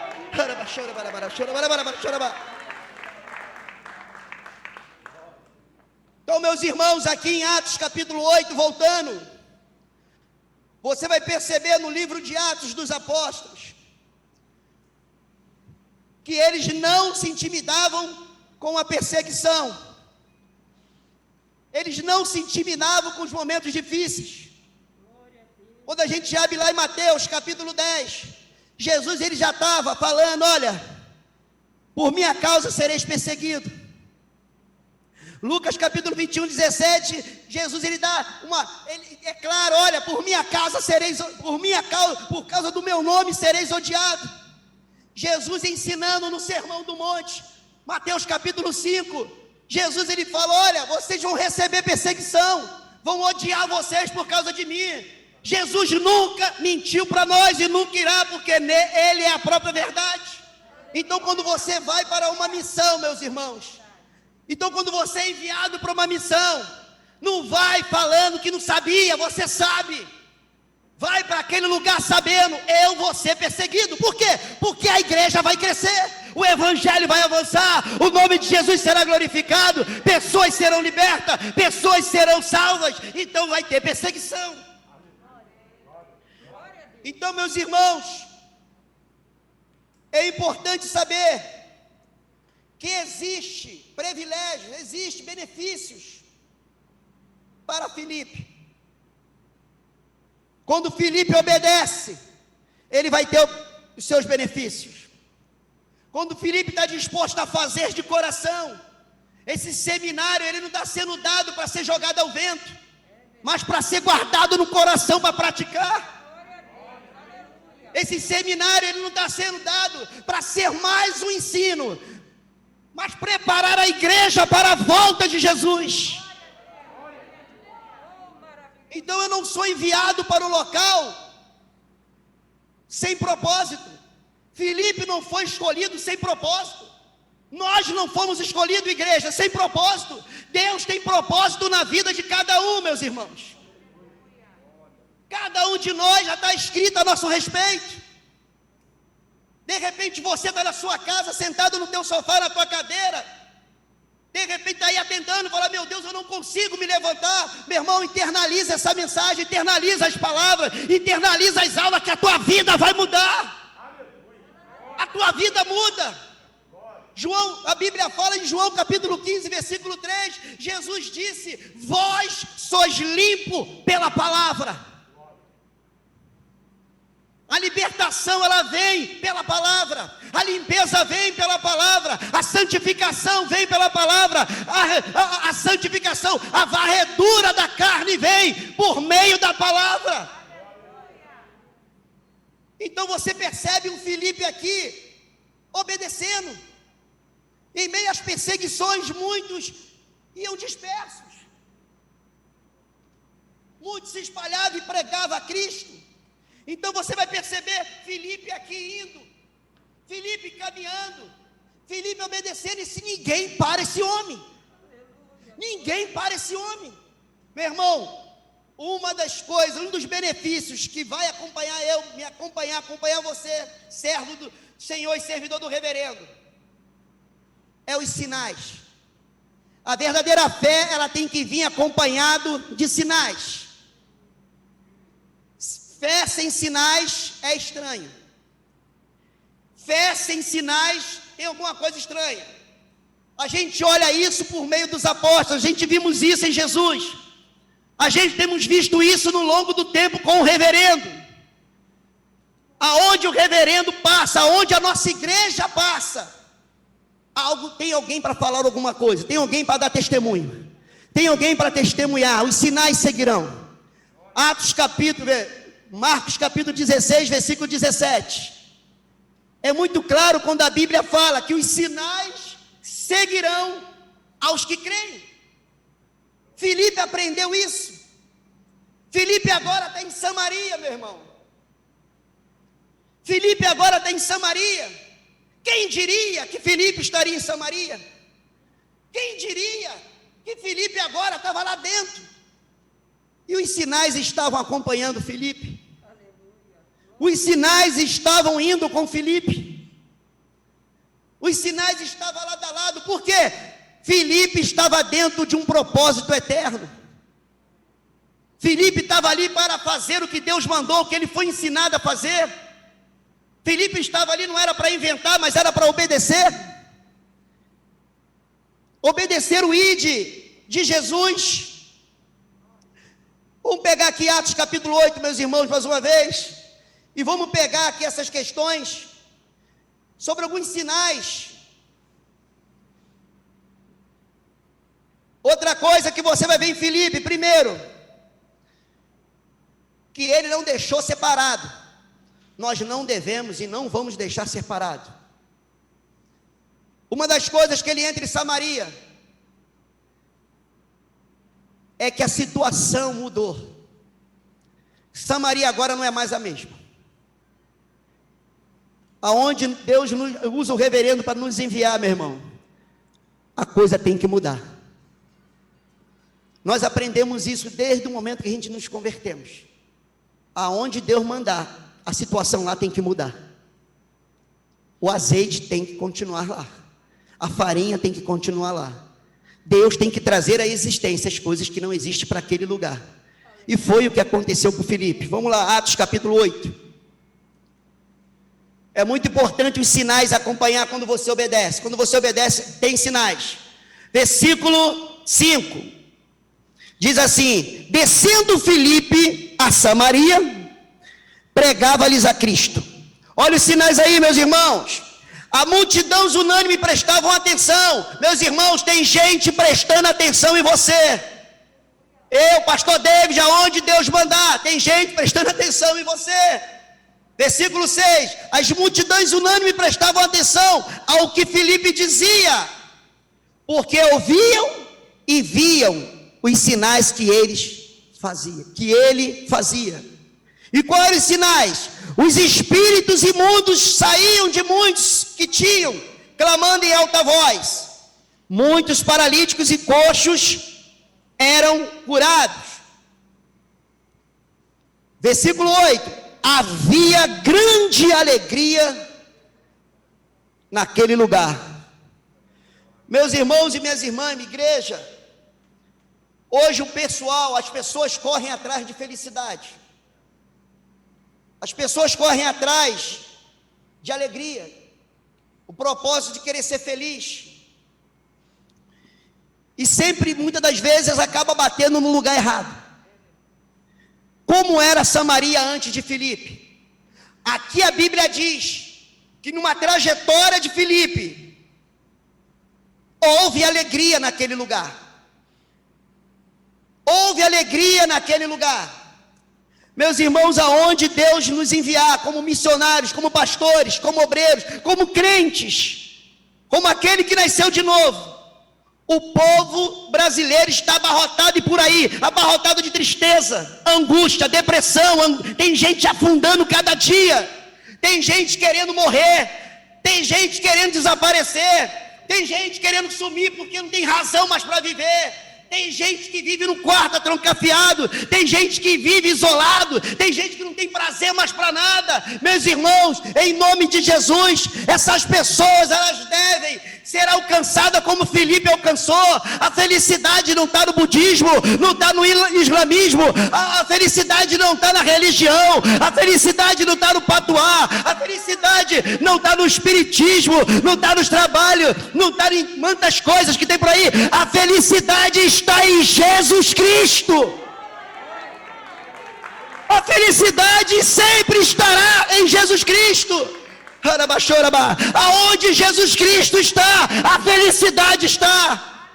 Então, meus irmãos, aqui em Atos capítulo 8, voltando, você vai perceber no livro de Atos dos Apóstolos que eles não se intimidavam com a perseguição, eles não se intimidavam com os momentos difíceis. Quando a gente abre lá em Mateus capítulo 10, Jesus ele já estava falando: olha, por minha causa sereis perseguido. Lucas capítulo 21, 17, Jesus ele dá é claro: olha, por minha causa sereis, por causa do meu nome sereis odiado. Jesus ensinando no Sermão do Monte, Mateus capítulo 5, Jesus ele fala: olha, vocês vão receber perseguição, vão odiar vocês por causa de mim. Jesus nunca mentiu para nós e nunca irá, porque ele é a própria verdade. Então, quando você vai para uma missão, meus irmãos, então quando você é enviado para uma missão, não vai falando que não sabia, você sabe. Vai para aquele lugar sabendo: eu vou ser perseguido. Por quê? Porque a igreja vai crescer, o evangelho vai avançar, o nome de Jesus será glorificado, pessoas serão libertas, pessoas serão salvas. Então vai ter perseguição. Então, meus irmãos, é importante saber que existe privilégios, existe benefícios para Filipe. Quando Filipe obedece, ele vai ter os seus benefícios. Quando Filipe está disposto a fazer de coração, esse seminário ele não está sendo dado para ser jogado ao vento, mas para ser guardado no coração para praticar. Esse seminário ele não está sendo dado para ser mais um ensino, mas preparar a igreja para a volta de Jesus. Então eu não sou enviado para o local sem propósito. Filipe não foi escolhido sem propósito. Nós não fomos escolhidos, igreja, sem propósito. Deus tem propósito na vida de cada um, meus irmãos. Cada um de nós já está escrito a nosso respeito. De repente você está na sua casa, sentado no teu sofá, na tua cadeira. De repente está aí atentando, fala, meu Deus, eu não consigo me levantar. Meu irmão, internaliza essa mensagem, internaliza as palavras, internaliza as aulas, que a tua vida vai mudar. A tua vida muda. A Bíblia fala em João capítulo 15, versículo 3, Jesus disse, vós sois limpo pela palavra. A libertação, ela vem pela palavra, a limpeza vem pela palavra, a santificação vem pela palavra, a santificação, a varredura da carne vem por meio da palavra. Então você percebe um Filipe aqui, obedecendo, em meio às perseguições, muitos iam dispersos, muitos se espalhavam e pregavam a Cristo. Então você vai perceber Filipe aqui indo, Filipe caminhando, Filipe obedecendo, e se ninguém para esse homem, ninguém para esse homem. Meu irmão, uma das coisas, um dos benefícios que vai acompanhar acompanhar você, servo do Senhor e servidor do reverendo, é os sinais. A verdadeira fé, ela tem que vir acompanhado de sinais. Fé sem sinais é estranho. Fé sem sinais tem alguma coisa estranha. A gente olha isso por meio dos apóstolos, a gente vimos isso em Jesus. A gente temos visto isso no longo do tempo com o reverendo. Aonde o reverendo passa, aonde a nossa igreja passa, tem alguém para falar alguma coisa, tem alguém para dar testemunho, tem alguém para testemunhar, os sinais seguirão. Marcos capítulo 16, versículo 17. É muito claro quando a Bíblia fala que os sinais seguirão aos que creem. Filipe aprendeu isso. Filipe agora está em Samaria, meu irmão. Filipe agora está em Samaria. Quem diria que Filipe estaria em Samaria? Quem diria que Filipe agora estava lá dentro? E os sinais estavam acompanhando Filipe. Os sinais estavam indo com Filipe. Os sinais estavam lado a lado. Por quê? Filipe estava dentro de um propósito eterno. Filipe estava ali para fazer o que Deus mandou, o que ele foi ensinado a fazer. Filipe estava ali, não era para inventar, mas era para obedecer. Obedecer o ide de Jesus. Vamos pegar aqui Atos capítulo 8, meus irmãos, mais uma vez. E vamos pegar aqui essas questões sobre alguns sinais. Outra coisa que você vai ver em Filipe, primeiro, que ele não deixou separado. Nós não devemos e não vamos deixar separado. Uma das coisas que ele entra em Samaria é que a situação mudou. Samaria agora não é mais a mesma. Aonde Deus usa o reverendo para nos enviar, meu irmão, a coisa tem que mudar. Nós aprendemos isso desde o momento que a gente nos convertemos. Aonde Deus mandar, a situação lá tem que mudar. O azeite tem que continuar lá. A farinha tem que continuar lá. Deus tem que trazer à existência as coisas que não existem para aquele lugar. E foi o que aconteceu com Filipe. Vamos lá, Atos capítulo 8. É muito importante os sinais acompanhar quando você obedece. Quando você obedece, tem sinais. Versículo 5. Diz assim: descendo Filipe a Samaria, pregava-lhes a Cristo. Olha os sinais aí, meus irmãos. A multidão unânime prestavam atenção. Meus irmãos, tem gente prestando atenção em você. Eu, pastor David, aonde Deus mandar, tem gente prestando atenção em você. Versículo 6, as multidões unânimes prestavam atenção ao que Filipe dizia, porque ouviam e viam os sinais que ele fazia. E quais eram os sinais? Os espíritos imundos saíam de muitos que tinham, clamando em alta voz. Muitos paralíticos e coxos eram curados. Versículo 8: havia grande alegria naquele lugar. Meus irmãos e minhas irmãs, minha igreja, hoje as pessoas correm atrás de felicidade. As pessoas correm atrás de alegria, o propósito de querer ser feliz. E sempre, muitas das vezes, acaba batendo no lugar errado. Como era Samaria antes de Filipe? Aqui a Bíblia diz que numa trajetória de Filipe, houve alegria naquele lugar. Houve alegria naquele lugar. Meus irmãos, aonde Deus nos enviar, como missionários, como pastores, como obreiros, como crentes, como aquele que nasceu de novo, o povo brasileiro está abarrotado e por aí, abarrotado de tristeza, angústia, depressão, tem gente afundando cada dia, tem gente querendo morrer, tem gente querendo desaparecer, tem gente querendo sumir porque não tem razão mais para viver. Tem gente que vive no quarto trancafiado, tem gente que vive isolado, tem gente que não tem prazer mais para nada. Meus irmãos, em nome de Jesus, essas pessoas, elas devem ser alcançadas como Filipe alcançou. A felicidade não está no budismo, não está no islamismo, a felicidade não está na religião, a felicidade não está no patuá, a felicidade não está no espiritismo, não está nos trabalhos, não está em muitas coisas que tem por aí. A felicidade está em Jesus Cristo. A felicidade sempre estará em Jesus Cristo. Aonde Jesus Cristo está, a felicidade está.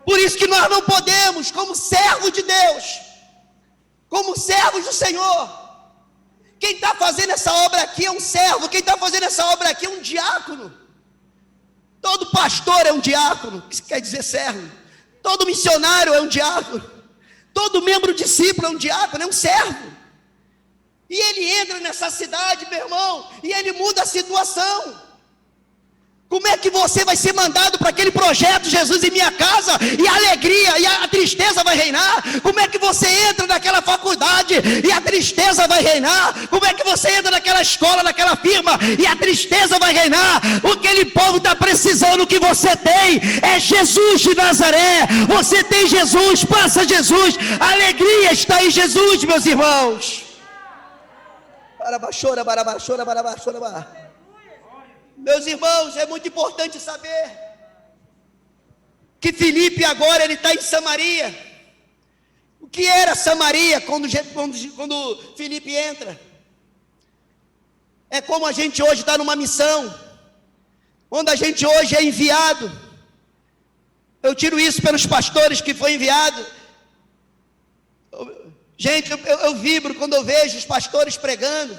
Por isso que nós não podemos, como servos de Deus, como servos do Senhor. Quem está fazendo essa obra aqui é um servo. Quem está fazendo essa obra aqui é um diácono. Todo pastor é um diácono, que quer dizer servo. Todo missionário é um diácono. Todo membro discípulo é um diácono, é um servo. E ele entra nessa cidade, meu irmão, e ele muda a situação. Como é que você vai ser mandado para aquele projeto Jesus em minha casa, e a alegria e a tristeza vai reinar? Como é que você entra naquela faculdade e a tristeza vai reinar? Como é que você entra naquela escola, naquela firma, e a tristeza vai reinar? O que aquele povo está precisando, o que você tem é Jesus de Nazaré. Você tem Jesus, passa Jesus, a alegria está em Jesus, meus irmãos. Meus irmãos, é muito importante saber que Filipe agora ele está em Samaria. O que era Samaria quando Filipe entra? É como a gente hoje está numa missão, quando a gente hoje é enviado. Eu tiro isso pelos pastores que foi enviado. Gente, eu vibro quando eu vejo os pastores pregando,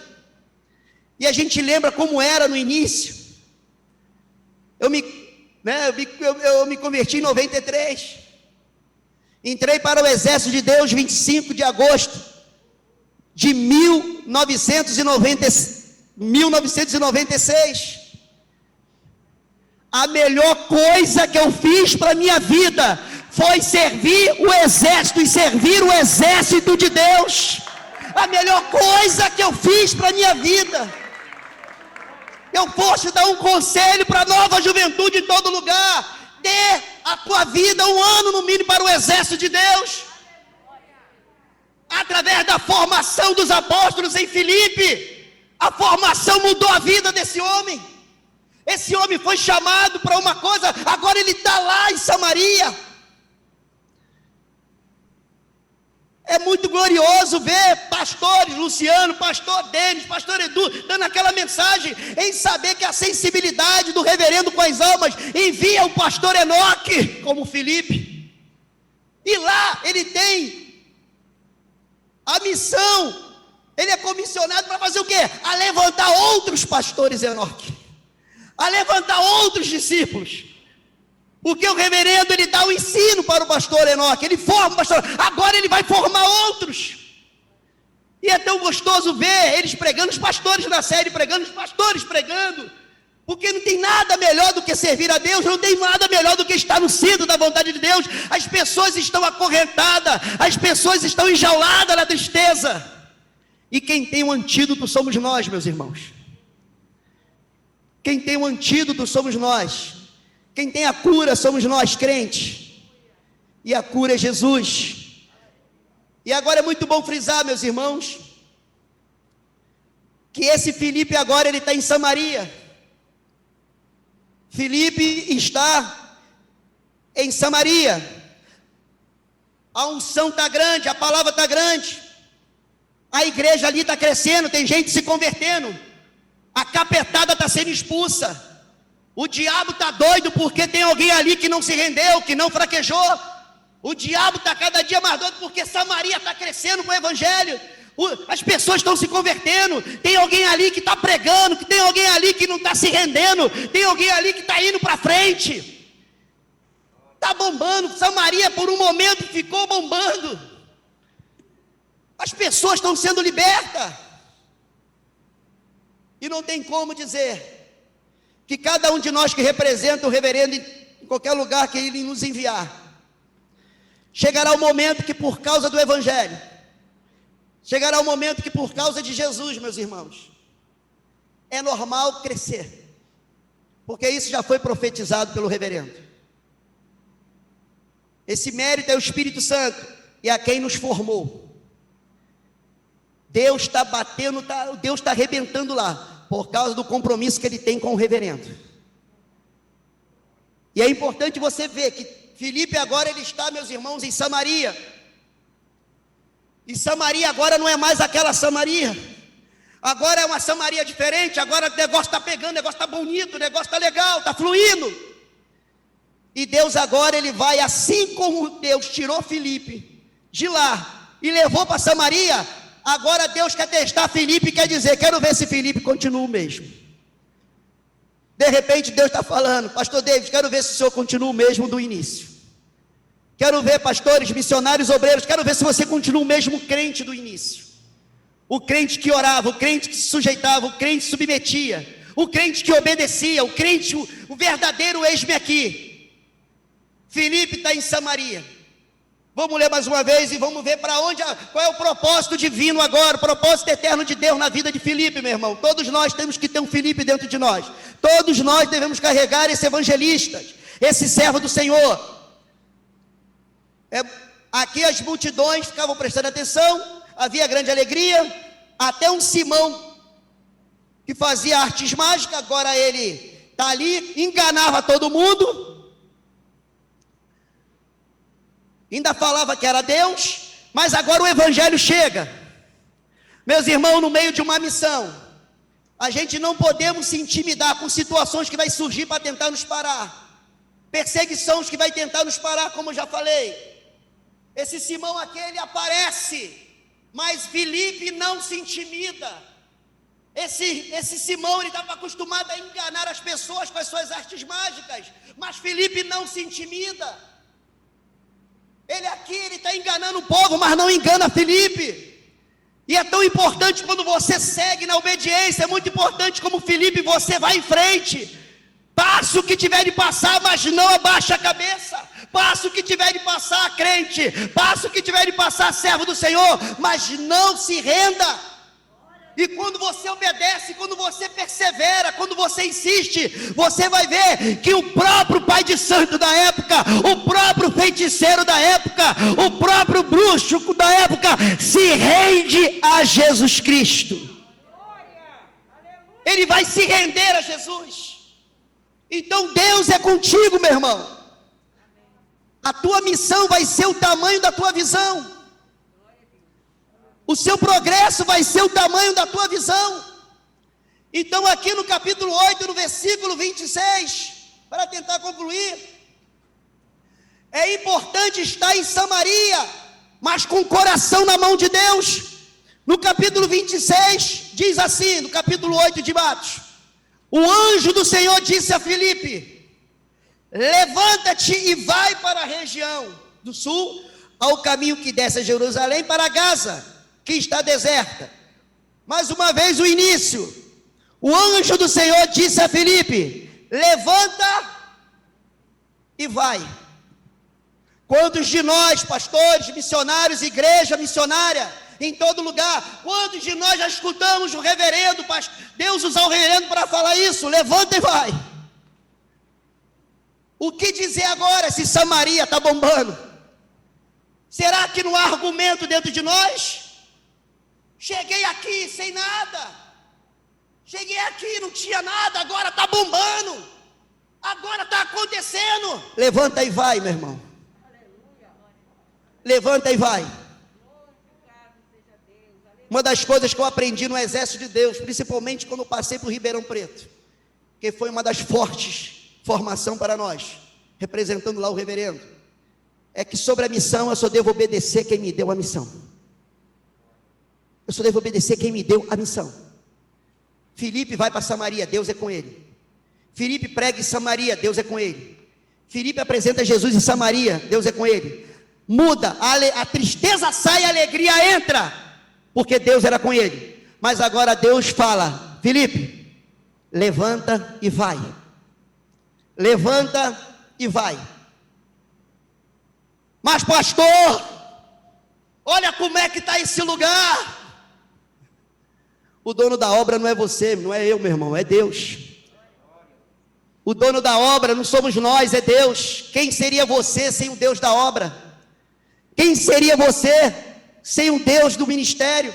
e a gente lembra como era no início. Eu me converti em 93, entrei para o Exército de Deus 25 de agosto de 1996. A melhor coisa que eu fiz para a minha vida foi servir o exército e servir o exército de Deus. A melhor coisa que eu fiz para a minha vida. Eu posso dar um conselho para a nova juventude em todo lugar: dê a tua vida 1 ano no mínimo para o exército de Deus. Através da formação dos apóstolos em Filipe, a formação mudou a vida desse homem. Esse homem foi chamado para uma coisa, agora ele está lá em Samaria. É muito glorioso ver pastores, Luciano, pastor Denis, pastor Edu, dando aquela mensagem, em saber que a sensibilidade do reverendo com as almas envia o pastor Enoque, como Filipe. E lá ele tem a missão, ele é comissionado para fazer o quê? A levantar outros pastores Enoque, a levantar outros discípulos. Porque o reverendo, ele dá o ensino para o pastor Enoque, ele forma o pastor, agora ele vai formar outros. E é tão gostoso ver eles pregando, os pastores na série pregando, os pastores pregando, porque não tem nada melhor do que servir a Deus, não tem nada melhor do que estar no centro da vontade de Deus. As pessoas estão acorrentadas, as pessoas estão enjauladas na tristeza, e quem tem o antídoto somos nós, meus irmãos. Quem tem o antídoto somos nós, quem tem a cura somos nós, crentes, e a cura é Jesus. E agora é muito bom frisar, meus irmãos, que esse Filipe agora ele está em Samaria. Filipe está em Samaria, a unção está grande, a palavra está grande, a igreja ali está crescendo, tem gente se convertendo, a capetada está sendo expulsa, o diabo está doido porque tem alguém ali que não se rendeu, que não fraquejou. O diabo está cada dia mais doido porque Samaria está crescendo com o evangelho, as pessoas estão se convertendo, tem alguém ali que está pregando, que tem alguém ali que não está se rendendo, tem alguém ali que está indo para frente, está bombando. Samaria por um momento ficou bombando, as pessoas estão sendo libertas, e não tem como dizer que cada um de nós que representa o reverendo em qualquer lugar que ele nos enviar, chegará o momento que por causa do evangelho, chegará o momento que por causa de Jesus, meus irmãos, é normal crescer, porque isso já foi profetizado pelo reverendo. Esse mérito é o Espírito Santo, e a quem nos formou. Deus está batendo, Deus está arrebentando lá, por causa do compromisso que ele tem com o reverendo. E é importante você ver que Filipe agora ele está, meus irmãos, em Samaria. E Samaria agora não é mais aquela Samaria, agora é uma Samaria diferente. Agora o negócio está pegando, o negócio está bonito, o negócio está legal, está fluindo. E Deus agora ele vai, assim como Deus tirou Filipe de lá e levou para Samaria, agora Deus quer testar Filipe, quer dizer, quero ver se Filipe continua o mesmo. De repente Deus está falando: pastor David, quero ver se o senhor continua o mesmo do início. Quero ver, pastores, missionários, obreiros, quero ver se você continua o mesmo crente do início. O crente que orava, o crente que se sujeitava, o crente que submetia, o crente que obedecia, o crente, o verdadeiro eis-me aqui. Filipe está em Samaria. Vamos ler mais uma vez e vamos ver para onde, qual é o propósito divino agora, o propósito eterno de Deus na vida de Filipe, meu irmão. Todos nós temos que ter um Filipe dentro de nós. Todos nós devemos carregar esse evangelista, esse servo do Senhor. Aqui as multidões ficavam prestando atenção, havia grande alegria, até um Simão, que fazia artes mágicas, agora ele está ali, enganava todo mundo, ainda falava que era Deus, mas agora o evangelho chega. Meus irmãos, no meio de uma missão, a gente não podemos se intimidar com situações que vai surgir para tentar nos parar, perseguições que vai tentar nos parar, como eu já falei. Esse Simão aqui, ele aparece, mas Filipe não se intimida. Esse Simão, ele estava acostumado a enganar as pessoas com as suas artes mágicas, mas Filipe não se intimida. Ele aqui, ele está enganando o povo, mas não engana Filipe. E é tão importante quando você segue na obediência, é muito importante como Filipe, você vai em frente. Passa o que tiver de passar, mas não abaixa a cabeça. Passa o que tiver de passar, crente. Passa o que tiver de passar, servo do Senhor, mas não se renda. E quando você obedece, quando você persevera, quando você insiste, você vai ver que o próprio pai de santo da época, o próprio feiticeiro da época, o próprio bruxo da época se rende a Jesus Cristo. Ele vai se render a Jesus. Então Deus é contigo, meu irmão. A tua missão vai ser o tamanho da tua visão. O seu progresso vai ser o tamanho da tua visão. Então aqui no capítulo 8, no versículo 26, para tentar concluir, é importante estar em Samaria, mas com o coração na mão de Deus. No capítulo 26, diz assim, no capítulo 8 de Atos: o anjo do Senhor disse a Filipe: levanta-te e vai para a região do sul, ao caminho que desce a Jerusalém para Gaza. que está deserta. Mais uma vez o início, o anjo do Senhor disse a Filipe: levanta e vai. Quantos de nós, pastores, missionários, igreja missionária, em todo lugar, quantos de nós já escutamos o reverendo, Deus usar o reverendo para falar isso? Levanta e vai. O que dizer agora se Samaria está bombando? Será que não há argumento dentro de nós? Cheguei aqui sem nada, cheguei aqui, não tinha nada, agora está bombando, agora está acontecendo. Levanta e vai, meu irmão. Levanta e vai. Uma das coisas que eu aprendi no exército de Deus, principalmente quando eu passei por Ribeirão Preto, que foi uma das fortes formação para nós, representando lá o reverendo, é que sobre a missão eu só devo obedecer quem me deu a missão. Eu só devo obedecer quem me deu a missão. Filipe vai para Samaria, Deus é com ele. Filipe prega em Samaria, Deus é com ele. Filipe apresenta Jesus em Samaria, Deus é com ele. Muda, a tristeza sai, a alegria entra, porque Deus era com ele. Mas agora Deus fala: Filipe, levanta e vai. Levanta e vai. Mas pastor, olha como é que está esse lugar. O dono da obra não é você, não é eu, meu irmão, é Deus. O dono da obra não somos nós, é Deus. Quem seria você sem o Deus da obra? Quem seria você sem o Deus do ministério?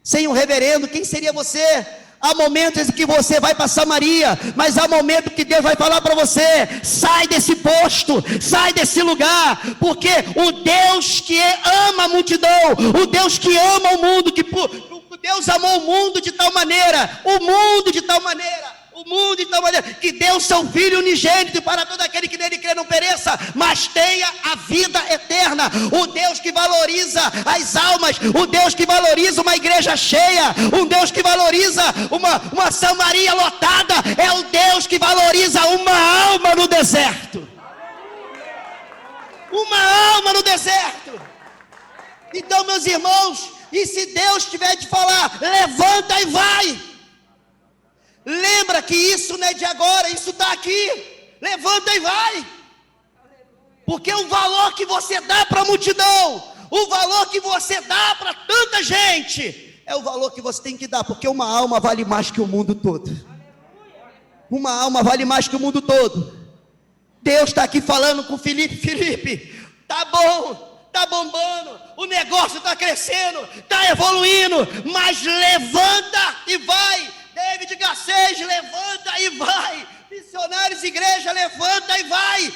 Sem o reverendo? Quem seria você? Há momentos em que você vai para Samaria, mas há momentos que Deus vai falar para você: sai desse posto, sai desse lugar, porque o Deus que ama a multidão, o Deus que ama o mundo, Deus amou o mundo de tal maneira, que deu seu Filho unigênito para todo aquele que nele crê não pereça, mas tenha a vida eterna. O Deus que valoriza as almas, o Deus que valoriza uma igreja cheia, um Deus que valoriza uma Samaria lotada, é o Deus que valoriza uma alma no deserto. Uma alma no deserto. Então, meus irmãos, e se Deus tiver de falar, levanta e vai. Lembra que isso não é de agora, isso está aqui. Levanta e vai. Porque o valor que você dá para a multidão, o valor que você dá para tanta gente, é o valor que você tem que dar, porque uma alma vale mais que o mundo todo. Uma alma vale mais que o mundo todo. Deus está aqui falando com Filipe: Filipe, tá bom, tá bombando, o negócio está crescendo, está evoluindo, mas levanta e vai. David Garcês, levanta e vai. Missionários, igreja, levanta e vai.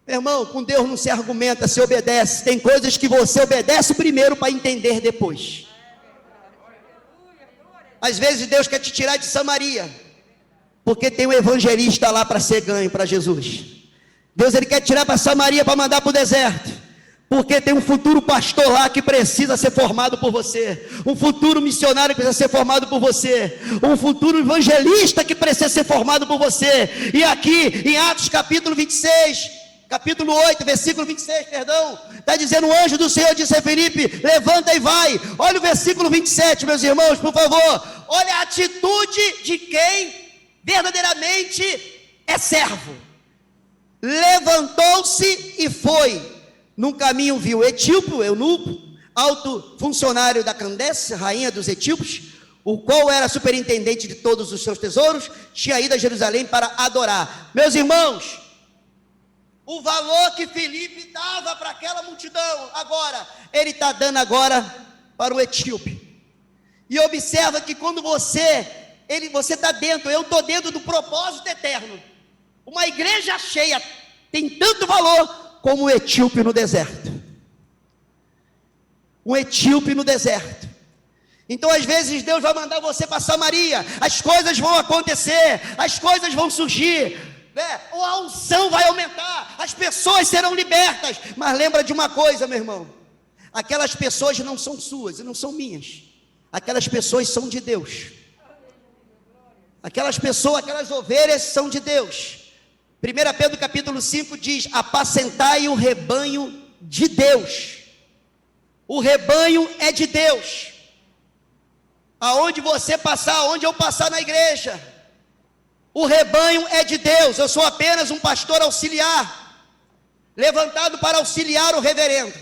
Meu irmão, com Deus não se argumenta, se obedece. Tem coisas que você obedece primeiro para entender depois. Às vezes Deus quer te tirar de Samaria, porque tem um evangelista lá para ser ganho para Jesus. Deus, ele quer tirar para Samaria para mandar para o deserto, porque tem um futuro pastor lá que precisa ser formado por você, um futuro missionário que precisa ser formado por você, um futuro evangelista que precisa ser formado por você. E aqui em Atos capítulo 26, capítulo 8, versículo 26, está dizendo: o anjo do Senhor disse a Filipe: levanta e vai. Olha o versículo 27, meus irmãos, por favor. Olha a atitude de quem verdadeiramente é servo. Levantou-se e foi. Num caminho viu Etíope, o eunuco, alto funcionário da Candace, rainha dos etíopes, o qual era superintendente de todos os seus tesouros, tinha ido a Jerusalém para adorar. Meus irmãos, o valor que Filipe dava para aquela multidão, agora, ele está dando agora para o etíope. E observa que quando você está dentro, eu estou dentro do propósito eterno. Uma igreja cheia tem tanto valor como o etíope no deserto. Um etíope no deserto. Então às vezes Deus vai mandar você para Samaria, as coisas vão acontecer, as coisas vão surgir, né? A unção vai aumentar, as pessoas serão libertas. Mas lembra de uma coisa, meu irmão: aquelas pessoas não são suas e não são minhas, aquelas pessoas são de Deus. Aquelas pessoas, aquelas ovelhas são de Deus. 1 Pedro capítulo 5 diz: apacentai o rebanho de Deus. O rebanho é de Deus. Aonde você passar, aonde eu passar na igreja, o rebanho é de Deus. Eu sou apenas um pastor auxiliar, levantado para auxiliar o reverendo.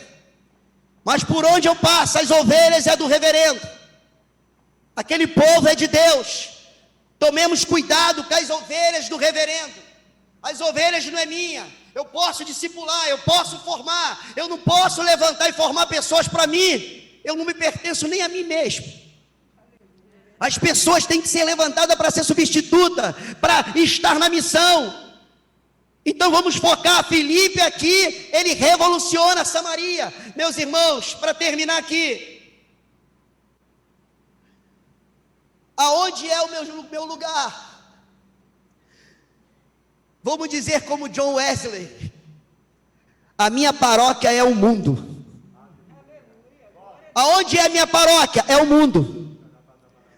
Mas por onde eu passo, as ovelhas é do reverendo. Aquele povo é de Deus. Tomemos cuidado com as ovelhas do reverendo. As ovelhas não é minha. Eu posso discipular, eu posso formar. Eu não posso levantar e formar pessoas para mim. Eu não me pertenço nem a mim mesmo. As pessoas têm que ser levantadas para ser substituta, para estar na missão. Então vamos focar. Filipe aqui, ele revoluciona Samaria. Meus irmãos, para terminar aqui, aonde é o meu lugar? Vamos dizer como John Wesley: a minha paróquia é o mundo. Aonde é a minha paróquia? É o mundo.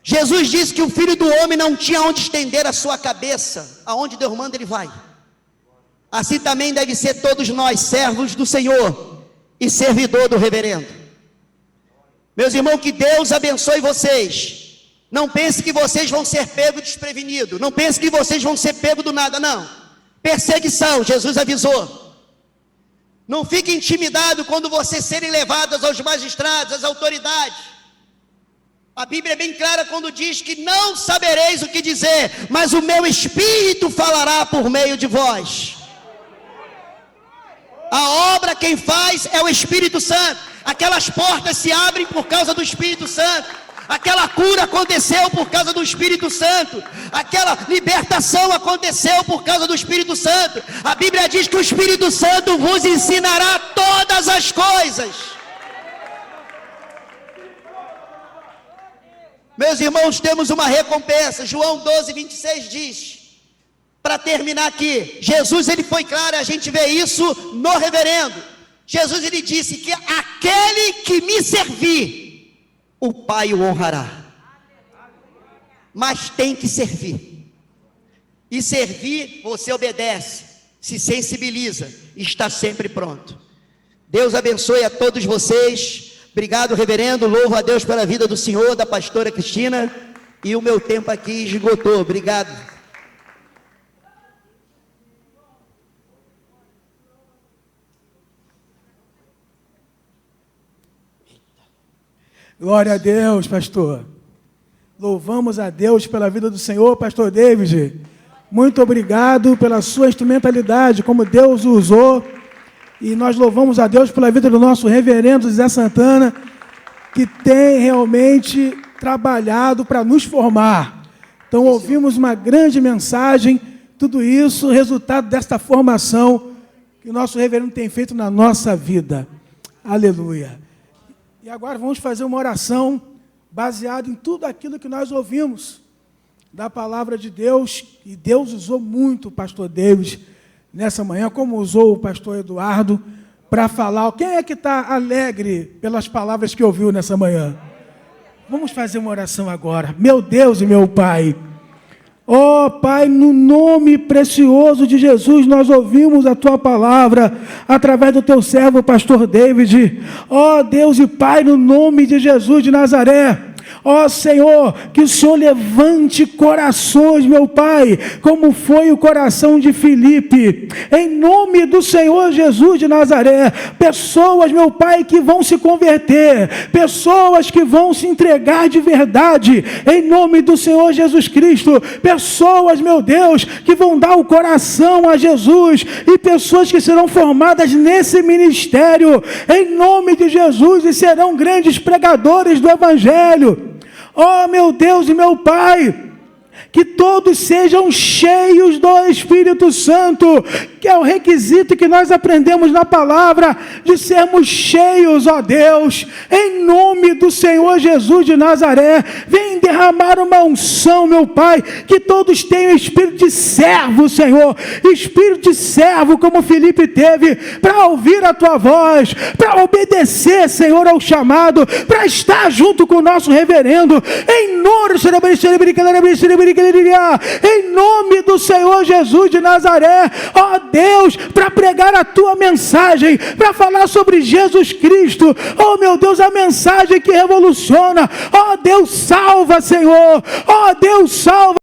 Jesus disse que o Filho do Homem não tinha onde estender a sua cabeça. Aonde Deus manda, ele vai. Assim também deve ser todos nós, servos do Senhor e servidor do reverendo. Meus irmãos, que Deus abençoe vocês. Não pense que vocês vão ser pegos desprevenidos. Não pense que vocês vão ser pegos do nada, não. Perseguição, Jesus avisou. Não fique intimidado quando vocês serem levados aos magistrados, às autoridades. A Bíblia é bem clara quando diz que não sabereis o que dizer, mas o meu Espírito falará por meio de vós. A obra quem faz é o Espírito Santo. Aquelas portas se abrem por causa do Espírito Santo. Aquela cura aconteceu por causa do Espírito Santo. Aquela libertação aconteceu por causa do Espírito Santo. A Bíblia diz que o Espírito Santo vos ensinará todas as coisas. Meus irmãos, temos uma recompensa. João 12, 26 diz, para terminar aqui, Jesus ele foi claro, a gente vê isso no reverendo. Jesus ele disse que aquele que me servir, o Pai o honrará. Mas tem que servir. E servir, você obedece, se sensibiliza, está sempre pronto. Deus abençoe a todos vocês. Obrigado, reverendo. Louvo a Deus pela vida do senhor, da pastora Cristina. E o meu tempo aqui esgotou. Obrigado. Glória a Deus, pastor. Louvamos a Deus pela vida do Senhor, pastor David. Muito obrigado pela sua instrumentalidade, como Deus o usou. E nós louvamos a Deus pela vida do nosso reverendo Zé Santana, que tem realmente trabalhado para nos formar. Então ouvimos uma grande mensagem, tudo isso resultado desta formação que o nosso reverendo tem feito na nossa vida. Aleluia. E agora vamos fazer uma oração baseada em tudo aquilo que nós ouvimos da palavra de Deus. E Deus usou muito o pastor David nessa manhã, como usou o pastor Eduardo, para falar. Quem é que está alegre pelas palavras que ouviu nessa manhã? Vamos fazer uma oração agora. Meu Deus e meu Pai. Ó Pai, no nome precioso de Jesus, nós ouvimos a Tua palavra através do Teu servo, pastor David. Ó Deus e Pai, no nome de Jesus de Nazaré. Ó Senhor, que o Senhor levante corações, meu Pai, como foi o coração de Filipe, em nome do Senhor Jesus de Nazaré. Pessoas, meu Pai, que vão se converter, pessoas que vão se entregar de verdade, em nome do Senhor Jesus Cristo. Pessoas, meu Deus, que vão dar o coração a Jesus, e pessoas que serão formadas nesse ministério, em nome de Jesus, e serão grandes pregadores do Evangelho. Oh, meu Deus e meu Pai, que todos sejam cheios do Espírito Santo, que é o requisito que nós aprendemos na palavra, de sermos cheios, ó Deus, em nome do Senhor Jesus de Nazaré. Vem derramar uma unção, meu Pai, que todos tenham espírito de servo, Senhor, espírito de servo como Filipe teve, para ouvir a Tua voz, para obedecer, Senhor, ao chamado, para estar junto com o nosso reverendo, em nome do Senhor. em nome do Senhor Jesus de Nazaré, ó Deus, para pregar a tua mensagem, para falar sobre Jesus Cristo, ó meu Deus, a mensagem que revoluciona, ó Deus, salva, Senhor, ó Deus, salva.